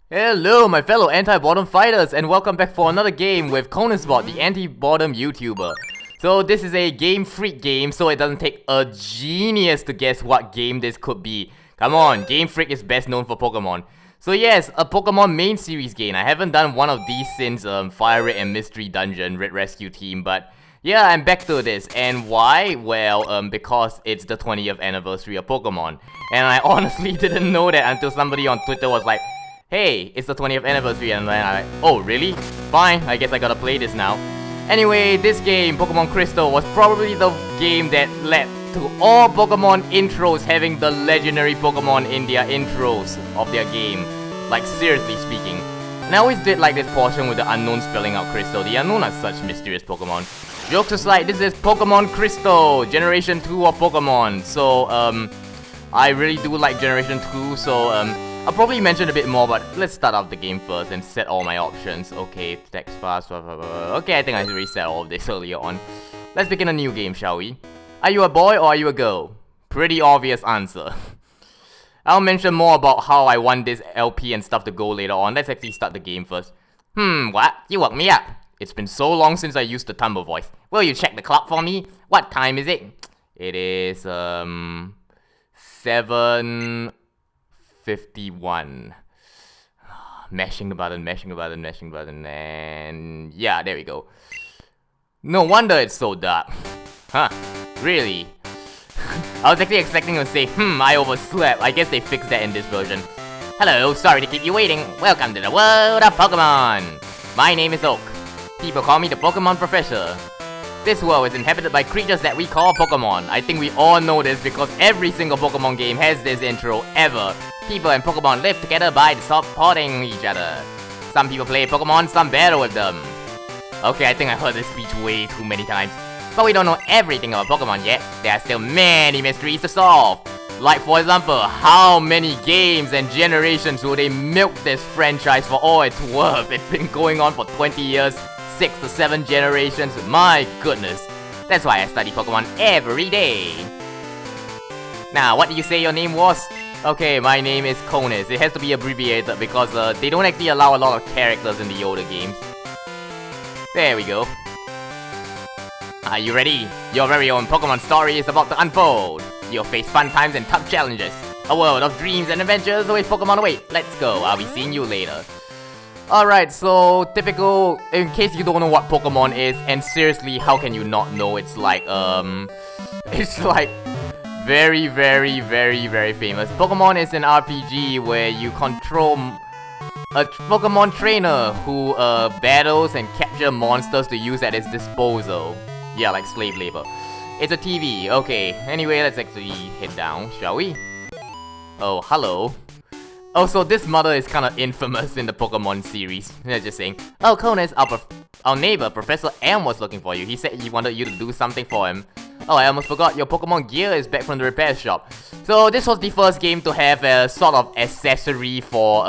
Hello, my fellow anti-bottom fighters, and welcome back for another game with ConusBot, the anti-bottom YouTuber. So this is a Game Freak game, so it doesn't take a genius to guess what game this could be. Come on, Game Freak is best known for Pokemon. So yes, a Pokemon main series game. I haven't done one of these since Fire Red and Mystery Dungeon, Red Rescue Team, but yeah, I'm back to this. And why? Well, because it's the 20th anniversary of Pokemon. And I honestly didn't know that until somebody on Twitter was like, hey, it's the 20th anniversary, and then I'm like, oh really? Fine, I guess I gotta play this now. Anyway, this game, Pokemon Crystal, was probably the game that led to all Pokemon intros having the legendary Pokemon in their intros of their game. Like, seriously speaking. And I always did like this portion with the Unknown spelling out Crystal. The Unknown are such mysterious Pokemon. Jokes aside, this is Pokemon Crystal, Generation 2 of Pokemon. So, I really do like Generation 2, so, I'll probably mention a bit more, but let's start off the game first and set all my options. Okay, text fast, okay, I think I already set all of this earlier on. Let's begin a new game, shall we? Are you a boy or are you a girl? Pretty obvious answer. I'll mention more about how I want this LP and stuff to go later on. Let's actually start the game first. What? You woke me up. It's been so long since I used the Tumble voice. Will you check the clock for me? What time is it? It is, 7:51. Mashing the button, and yeah, there we go. No wonder it's so dark. Huh, really? I was actually expecting to say, I overslept. I guess they fixed that in this version. Hello, sorry to keep you waiting. Welcome to the world of Pokemon. My name is Oak. People call me the Pokemon Professor. This world is inhabited by creatures that we call Pokemon. I think we all know this because every single Pokemon game has this intro ever. People and Pokemon live together by supporting each other. Some people play Pokemon, some battle with them. Okay, I think I heard this speech way too many times. But we don't know everything about Pokemon yet. There are still many mysteries to solve. Like, for example, how many games and generations will they milk this franchise for all it's worth? It's been going on for 20 years, 6 to 7 generations, my goodness. That's why I study Pokemon every day. Now, what did you say your name was? Okay, my name is Conus. It has to be abbreviated because they don't actually allow a lot of characters in the older games. There we go. Are you ready? Your very own Pokemon story is about to unfold. You'll face fun times and tough challenges. A world of dreams and adventures with Pokemon await. Let's go, I'll be seeing you later. Alright, so typical, in case you don't know what Pokemon is, and seriously, how can you not know? It's like, it's like very, very, very, very famous. Pokemon is an RPG where you control a Pokemon trainer who battles and capture monsters to use at his disposal. Yeah, like slave labor. It's a TV, okay. Anyway, let's actually head down, shall we? Oh, hello. Oh, so this mother is kind of infamous in the Pokemon series. Just saying. Oh, Conus, our neighbor, Professor M, was looking for you. He said he wanted you to do something for him. Oh, I almost forgot. Your Pokemon gear is back from the repair shop. So this was the first game to have a sort of accessory for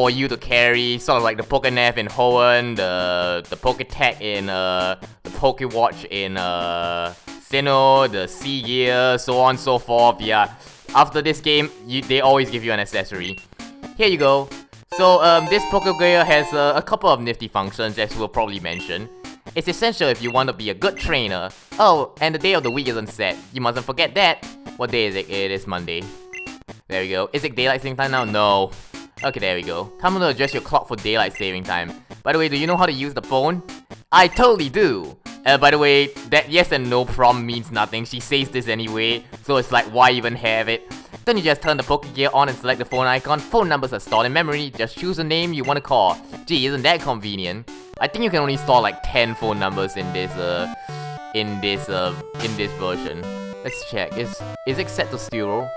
you to carry, sort of like the Pokénav in Hoenn, the Pokétech in the Pokéwatch in Sinnoh, the Sea Gear, so on and so forth. Yeah. After this game, they always give you an accessory. Here you go. So, this Pokégear has a couple of nifty functions, as we'll probably mention. It's essential if you want to be a good trainer. Oh, and the day of the week isn't set. You mustn't forget that. What day is it? It is Monday. There we go. Is it daylight saving time now? No. Okay, there we go. Come to adjust your clock for daylight saving time. By the way, do you know how to use the phone? I totally do. By the way, that yes and no problem means nothing. She says this anyway, so it's like, why even have it? Then you just turn the Pokégear on and select the phone icon. Phone numbers are stored in memory. Just choose a name you want to call. Gee, isn't that convenient? I think you can only store like 10 phone numbers in this version. Let's check. Is it set to zero?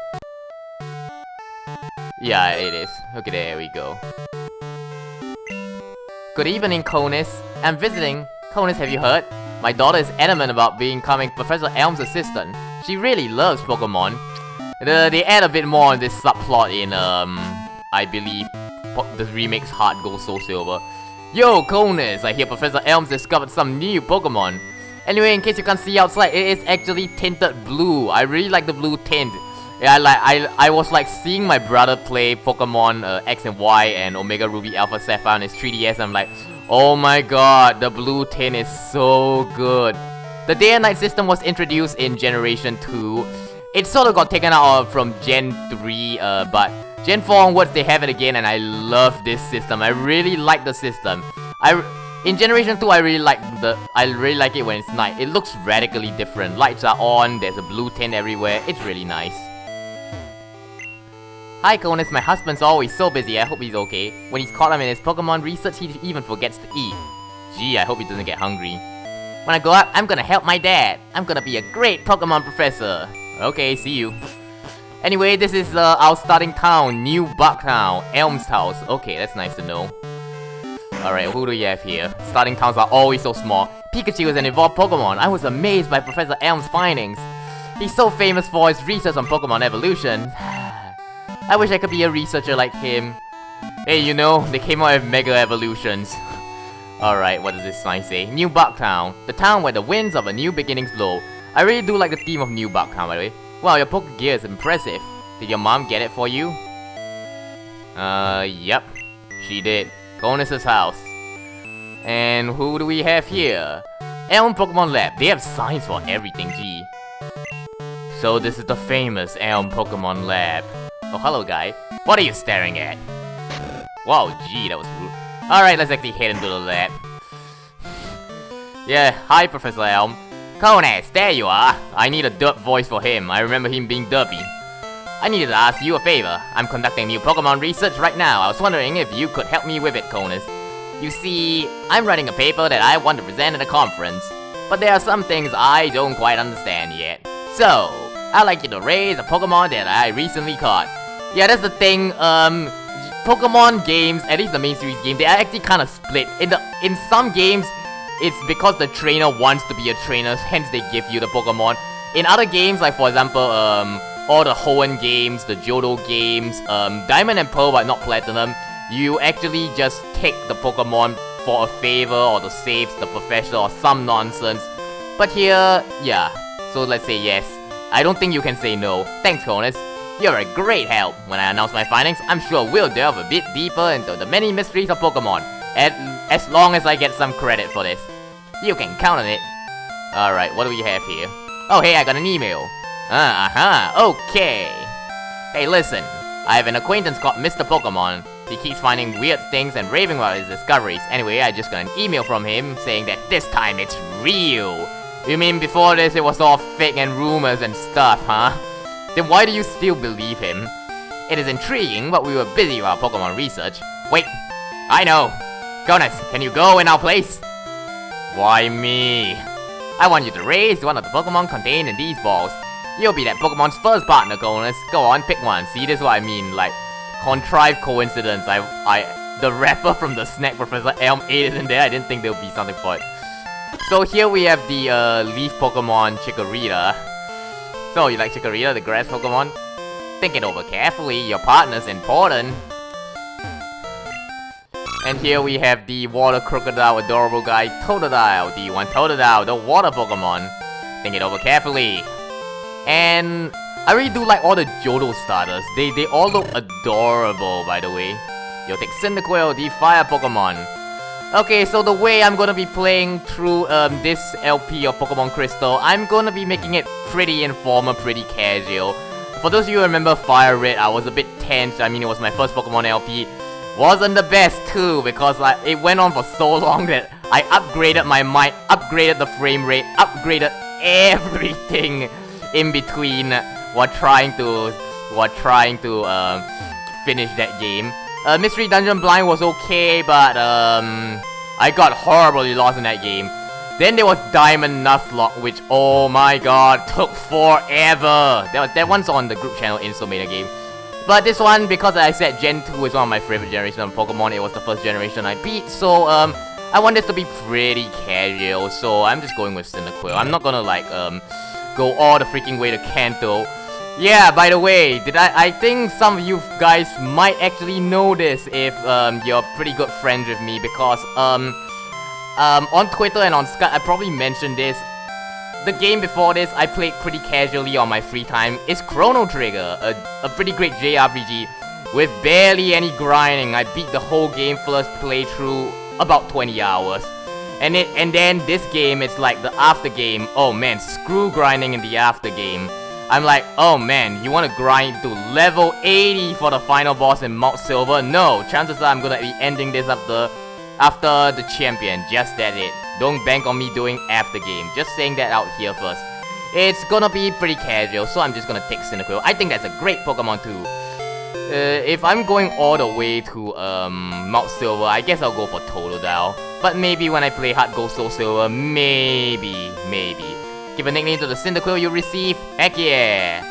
Yeah, it is. Okay, there we go. Good evening, Conus. I'm visiting. Conus, have you heard? My daughter is adamant about becoming Professor Elm's assistant. She really loves Pokemon. They add a bit more on this subplot in, I believe, the remake's Heart Gold Soul Silver. Yo, Conus, I hear Professor Elm's discovered some new Pokemon. Anyway, in case you can't see outside, it is actually tinted blue. I really like the blue tint. Yeah, I was like seeing my brother play Pokemon X and Y and Omega Ruby Alpha Sapphire on his 3DS. I'm like, oh my god, the blue tin is so good. The day and night system was introduced in Generation 2. It sort of got taken out from Gen 3, but Gen 4 onwards they have it again, and I love this system. I really like the system. In Generation 2, I really like it when it's night. It looks radically different. Lights are on, there's a blue tint everywhere. It's really nice. Hi Conus, my husband's always so busy. I hope he's okay. When he's caught up in his Pokemon research, he even forgets to eat. Gee, I hope he doesn't get hungry. When I grow up, I'm gonna help my dad. I'm gonna be a great Pokemon professor. Okay, see you. Anyway, this is our starting town, New Bugtown, Elm's house. Okay, that's nice to know. Alright, who do we have here? Starting towns are always so small. Pikachu is an evolved Pokemon. I was amazed by Professor Elm's findings. He's so famous for his research on Pokemon evolution. I wish I could be a researcher like him. Hey, you know, they came out with Mega Evolutions. Alright, what does this sign say? New Bugtown, the town where the winds of a new beginnings blow. I really do like the theme of New Bugtown, by the way. Wow, your Poke Gear is impressive. Did your mom get it for you? Yep. She did. Conus's house. And who do we have here? Elm Pokemon Lab. They have signs for everything, gee. So this is the famous Elm Pokemon Lab. Oh, hello, guy. What are you staring at? Wow, gee, that was rude. Alright, let's actually head into the lab. Yeah, hi, Professor Elm. Conus, there you are. I need a derp voice for him. I remember him being derpy. I needed to ask you a favor. I'm conducting new Pokemon research right now. I was wondering if you could help me with it, Conus. You see, I'm writing a paper that I want to present at a conference. But there are some things I don't quite understand yet. So, I'd like you to raise a Pokemon that I recently caught. Yeah, that's the thing, Pokemon games, at least the main series game, they are actually kind of split. In some games, it's because the trainer wants to be a trainer, hence they give you the Pokemon. In other games, like for example, all the Hoenn games, the Johto games, Diamond and Pearl but not Platinum, you actually just take the Pokemon for a favor or to save the professor or some nonsense. But here, yeah, so let's say yes. I don't think you can say no. Thanks, Conus. You're a great help. When I announce my findings, I'm sure we'll delve a bit deeper into the many mysteries of Pokemon. As long as I get some credit for this. You can count on it. Alright, what do we have here? Oh hey, I got an email. Okay. Hey listen, I have an acquaintance called Mr. Pokemon. He keeps finding weird things and raving about his discoveries. Anyway, I just got an email from him saying that this time it's real. You mean before this it was all fake and rumors and stuff, huh? Then why do you still believe him? It is intriguing, but we were busy with our Pokemon research. Wait, I know. Conus, can you go in our place? Why me? I want you to raise one of the Pokemon contained in these balls. You'll be that Pokemon's first partner, Conus. Go on, pick one. See, this is what I mean, like, contrived coincidence. The rapper from the snack, Professor Elm 8 isn't there. I didn't think there would be something for it. So here we have the leaf Pokemon Chikorita. So you like Chikorita, the grass Pokemon? Think it over carefully, your partner's important. And here we have the water crocodile adorable guy Totodile. Do you want Totodile, the water Pokemon? Think it over carefully. And I really do like all the Johto starters. They all look adorable, by the way. You'll take Cyndaquil, the fire Pokemon. Okay, so the way I'm gonna be playing through this LP of Pokemon Crystal, I'm gonna be making it pretty informal, pretty casual. For those of you who remember Fire Red, I was a bit tense. I mean, it was my first Pokemon LP. Wasn't the best too, because it went on for so long that I upgraded my mic, upgraded the frame rate, upgraded everything in between while trying to finish that game. Mystery Dungeon Blind was okay, but I got horribly lost in that game. Then there was Diamond Nuzlocke, which, oh my god, took forever. That one's on the group channel Insomania Game. But this one, because I said Gen 2 is one of my favorite generations of Pokemon, it was the first generation I beat, so I want this to be pretty casual, so I'm just going with Cyndaquil. I'm not gonna like go all the freaking way to Kanto. Yeah, by the way, I think some of you guys might actually know this if you're pretty good friends with me, because on Twitter and on Skype I probably mentioned this. the game before this I played pretty casually on my free time is Chrono Trigger, a pretty great JRPG with barely any grinding. I beat the whole game first playthrough about 20 hours. And then this game is like the after game. Oh man, screw grinding in the after game. I'm like, oh man, you wanna grind to level 80 for the final boss in Mount Silver? No, chances are I'm gonna be ending this after the champion. Just that it. Don't bank on me doing after game. Just saying that out here first. It's gonna be pretty casual, so I'm just gonna take Cyndaquil. I think that's a great Pokemon too. If I'm going all the way to Mount Silver, I guess I'll go for Totodile. But maybe when I play Heart Gold Soul Silver, maybe. Give a nickname to the Cyndaquil you receive. Heck yeah!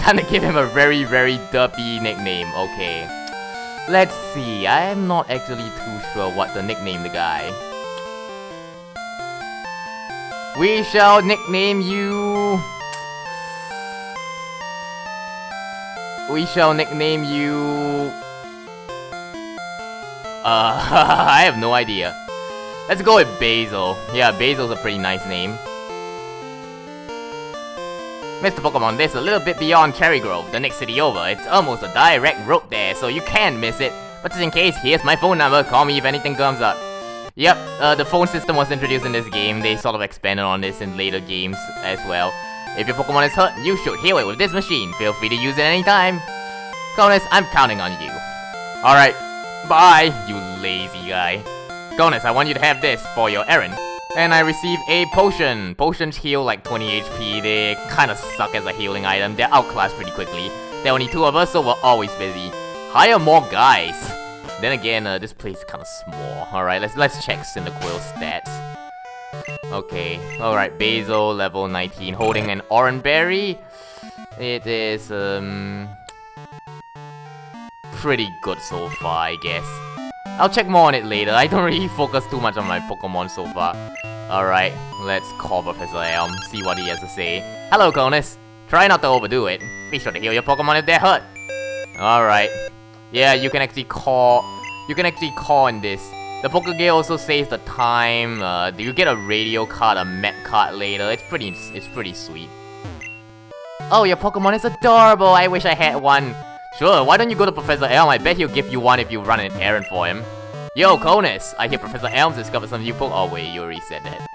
Time to give him a very, very derpy nickname. Okay. Let's see. I am not actually too sure what to nickname the guy. We shall nickname you... I have no idea. Let's go with Basil. Yeah, Basil's a pretty nice name. Mr. Pokemon, this is a little bit beyond Cherry Grove, the next city over. It's almost a direct route there, so you can't miss it. But just in case, here's my phone number. Call me if anything comes up. Yep, the phone system was introduced in this game. They sort of expanded on this in later games as well. If your Pokemon is hurt, you should heal it with this machine. Feel free to use it anytime. Gonus, I'm counting on you. Alright, bye, you lazy guy. Gonus, I want you to have this for your errand. And I receive a potion. Potions heal like 20 HP. They kinda suck as a healing item. They're outclassed pretty quickly. There are only 2 of us, so we're always busy. Hire more guys. Then again, this place is kinda small. Alright, let's check Cyndaquil's stats. Okay, alright, Basil, level 19, holding an Oran Berry. It is, pretty good so far, I guess. I'll check more on it later. I don't really focus too much on my Pokemon so far. Alright, let's call Professor Elm, see what he has to say. Hello, Conus. Try not to overdo it. Be sure to heal your Pokemon if they're hurt. Alright. Yeah, you can actually call in this. The Pokégear also saves the time. You get a radio card, a map card later. It's pretty sweet. Oh, your Pokemon is adorable. I wish I had one. Sure, why don't you go to Professor Elm? I bet he'll give you one if you run an errand for him. Yo, Conus! I hear Professor Elm's discovered some new Pokemon. Oh wait, you already said that.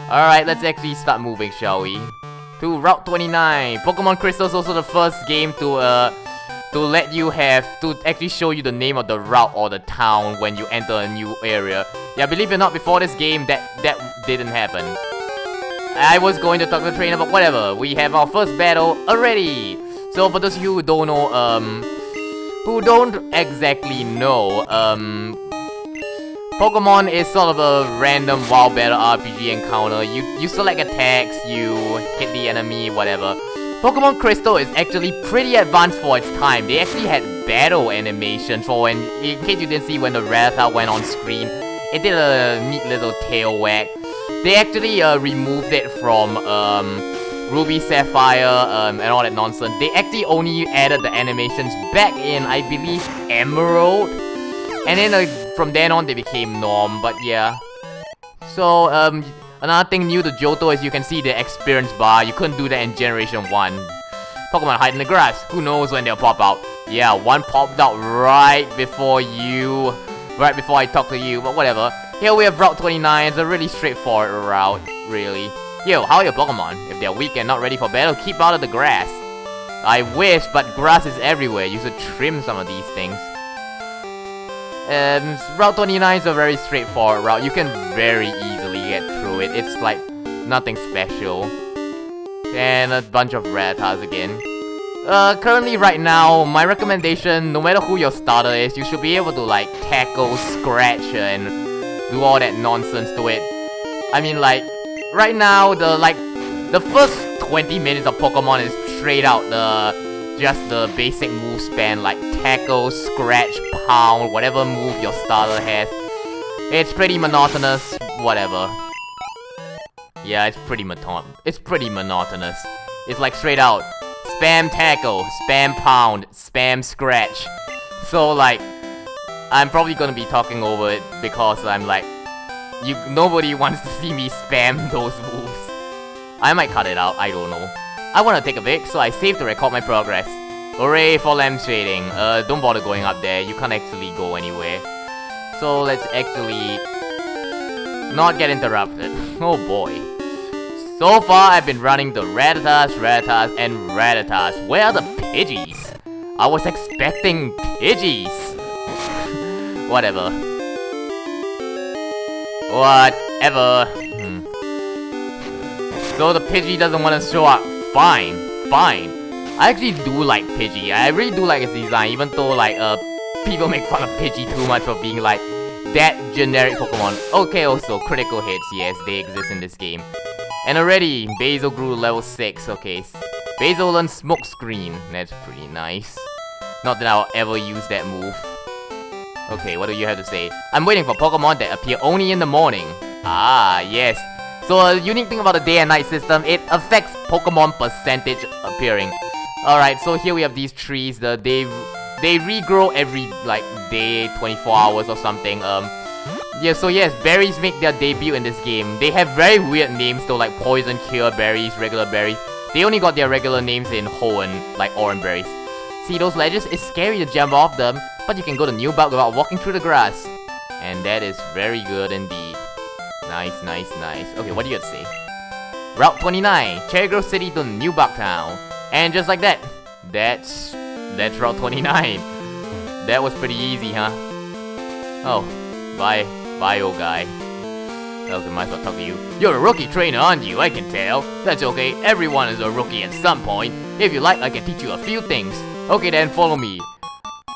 Alright, let's actually start moving, shall we? To Route 29. Pokemon Crystal is also the first game to let you actually show you the name of the route or the town when you enter a new area. Yeah, believe it or not, before this game, that didn't happen. I was going to talk to the trainer, but whatever. We have our first battle already. So for those of you who don't know, who don't exactly know, Pokemon is sort of a random wild battle RPG encounter. You select attacks, you hit the enemy, whatever. Pokemon Crystal is actually pretty advanced for its time. They actually had battle animation for when, in case you didn't see when the Rattata went on screen, it did a neat little tail wag. They actually removed it from Ruby, Sapphire, and all that nonsense. They actually only added the animations back in, I believe, Emerald. And then from then on they became norm, but yeah. So, another thing new to Johto is you can see the experience bar. You couldn't do that in Generation 1. Pokemon hide in the grass. Who knows when they'll pop out. Yeah, one popped out right before I talked to you, but whatever. Here we have Route 29. It's a really straightforward route, really. Yo, how are your Pokemon? If they're weak and not ready for battle, keep out of the grass. I wish, but grass is everywhere. You should trim some of these things. Route 29 is a very straightforward route. You can very easily get through it. It's like nothing special. And a bunch of Rattatas again. Currently right now, my recommendation, no matter who your starter is, you should be able to like tackle, scratch, and do all that nonsense to it. I mean, like, right now, the first 20 minutes of Pokemon is straight out just the basic move span, like tackle, scratch, pound, whatever move your starter has. It's pretty monotonous, whatever. Yeah, it's pretty monotonous. It's like straight out, spam tackle, spam pound, spam scratch. So like, I'm probably gonna be talking over it because I'm like, nobody wants to see me spam those moves. I might cut it out, I don't know. I want to take a break, so I save to record my progress. Hooray for lamp shading. Don't bother going up there, you can't actually go anywhere. So let's actually not get interrupted. Oh boy. So far I've been running the Rattatas, and Rattatas. Where are the Pidgeys? I was expecting Pidgeys. Whatever. Whatever. So the Pidgey doesn't want to show up. Fine. I actually do like Pidgey. I really do like its design, even though like people make fun of Pidgey too much for being like that generic Pokemon. Okay, also critical hits, yes, they exist in this game. And already, Basil grew level 6. Okay, Basil learned Smoke Screen. That's pretty nice. Not that I'll ever use that move. Okay, what do you have to say? I'm waiting for Pokemon that appear only in the morning. Ah, yes. So a unique thing about the day and night system, it affects Pokemon percentage appearing. Alright, so here we have these trees. They regrow every like day, 24 hours or something. Yeah, so yes, berries make their debut in this game. They have very weird names though, like Poison Cure berries, regular berries. They only got their regular names in Hoenn, like Oran berries. See those ledges? It's scary to jump off them, but you can go to Newbark without walking through the grass. And that is very good indeed. Nice. Okay, what do you have to say? Route 29, Cherry Grove City to Newbark Town. And just like that, that's Route 29. That was pretty easy, huh? Oh, bye old guy. Okay, might as well talk to you. You're a rookie trainer, aren't you? I can tell. That's okay, everyone is a rookie at some point. If you like, I can teach you a few things. Okay then, follow me.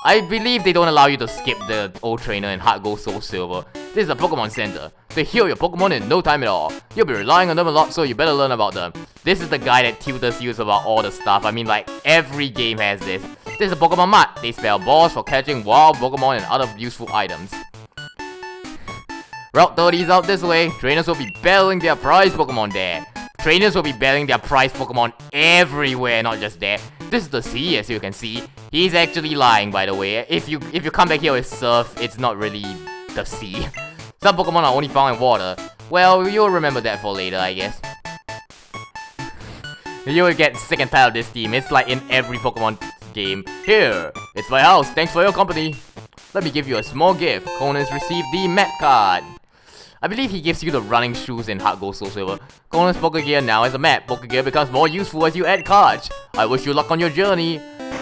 I believe they don't allow you to skip the old trainer in Heart Gold Soul Silver. This is a Pokemon Center. They heal your Pokemon in no time at all. You'll be relying on them a lot, so you better learn about them. This is the guy that tutors you about all the stuff. I mean, like, every game has this. This is a Pokemon Mart. They spell balls for catching wild Pokemon and other useful items. Route 30 is out this way. Trainers will be battling their prize Pokemon there. Trainers will be battling their prize Pokemon everywhere, not just there. This is the sea, as you can see. He's actually lying, by the way. If you come back here with Surf, it's not really the sea. Some Pokemon are only found in water. Well, you'll remember that for later, I guess. You'll get sick and tired of this theme. It's like in every Pokemon game. Here, it's my house. Thanks for your company. Let me give you a small gift. Conan's received the map card. I believe he gives you the running shoes in Heart Gold Soul Silver. Conan's Pokegear now has a map. Pokegear becomes more useful as you add cards. I wish you luck on your journey.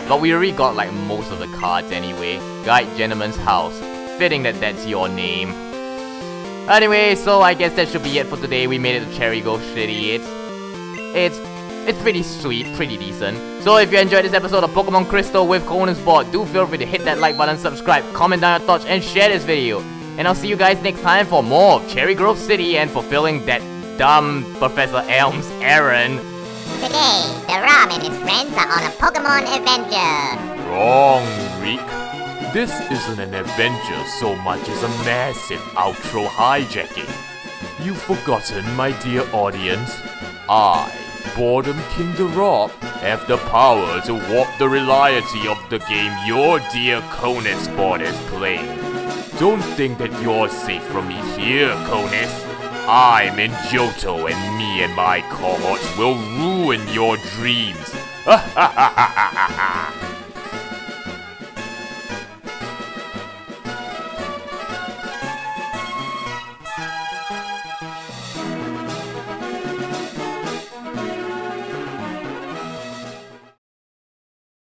But we already got like most of the cards anyway. Guide Gentleman's House. Fitting that that's your name. Anyway, so I guess that should be it for today. We made it to Cherry Grove City. It's pretty sweet, pretty decent. So if you enjoyed this episode of Pokemon Crystal with Conan's Board, do feel free to hit that like button, subscribe, comment down your thoughts, and share this video. And I'll see you guys next time for more of Cherry Grove City and fulfilling that dumb Professor Elm's errand. Today, the Rom and his friends are on a Pokemon adventure. Wrong, Reek. This isn't an adventure so much as a massive outro hijacking. You've forgotten, my dear audience. I, Boredom King the Rock, have the power to warp the reality of the game your dear Conus Board is playing. Don't think that you're safe from me here, Conus. I'm in Johto, and me and my cohorts will ruin your dreams. Ha ha ha ha ha ha.